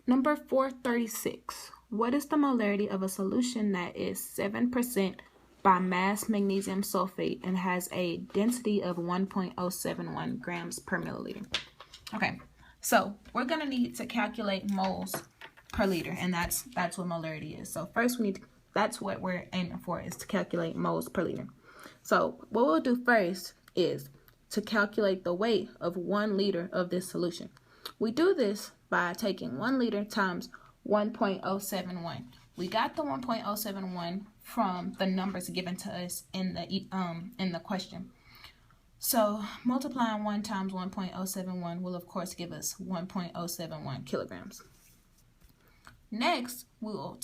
Number 436. What is the molarity of a solution that is 7% by mass magnesium sulfate and has a density of 1.071 grams per milliliter? Okay, so we're going to need to calculate moles per liter, and that's what molarity is. So first that's what we're aiming for, is to calculate moles per liter. So what we'll do first is to calculate the weight of 1 liter of this solution. We do this by taking 1 liter times 1.071. We got the 1.071 from the numbers given to us in the question. So multiplying 1 times 1.071 will of course give us 1.071 kilograms. Next, we will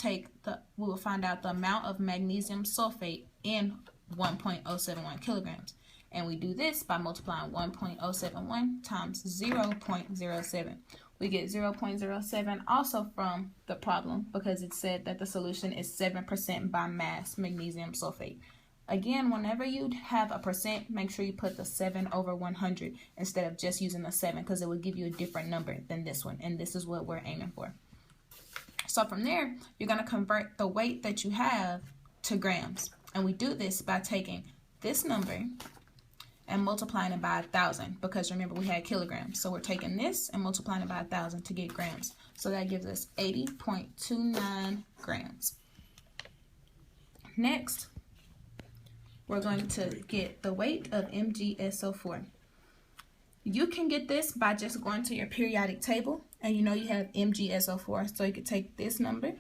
find out the amount of magnesium sulfate in 1.071 kilograms. And we do this by multiplying 1.071 times 0.07. We get 0.07 also from the problem, because it said that the solution is 7% by mass magnesium sulfate. Again, whenever you have a percent, make sure you put the 7 over 100 instead of just using the 7, because it will give you a different number than this one, and this is what we're aiming for. So from there, you're going to convert the weight that you have to grams. And we do this by taking this number and multiplying it by 1,000, because remember we had kilograms. So we're taking this and multiplying it by 1,000 to get grams. So that gives us 80.29 grams. Next, we're going to get the weight of MgSO4. You can get this by just going to your periodic table, and you know you have MgSO4, so you could take this number,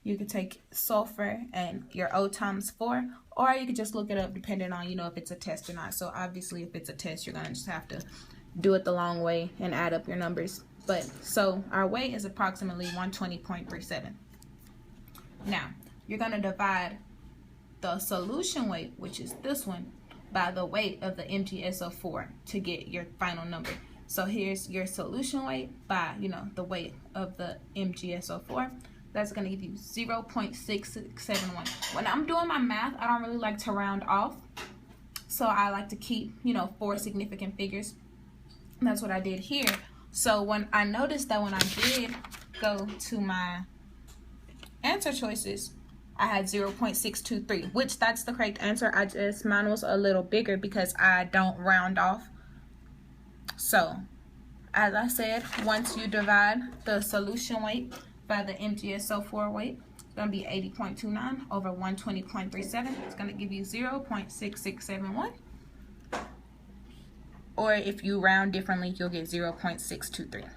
you could take sulfur and your O times 4, or you could just look it up depending on, if it's a test or not. So obviously if it's a test, you're going to just have to do it the long way and add up your numbers. But so our weight is approximately 120.37. Now, you're going to divide the solution weight, which is this one, by the weight of the MgSO4 to get your final number. So here's your solution weight by, the weight of the MgSO4. That's going to give you 0.6671. When I'm doing my math, I don't really like to round off. So I like to keep, 4 significant figures. And that's what I did here. So when I noticed that when I did go to my answer choices, I had 0.623, which that's the correct answer. Mine was a little bigger because I don't round off. So, as I said, once you divide the solution weight by the MgSO4 weight, it's going to be 80.29 over 120.37. It's going to give you 0.6671. Or if you round differently, you'll get 0.623.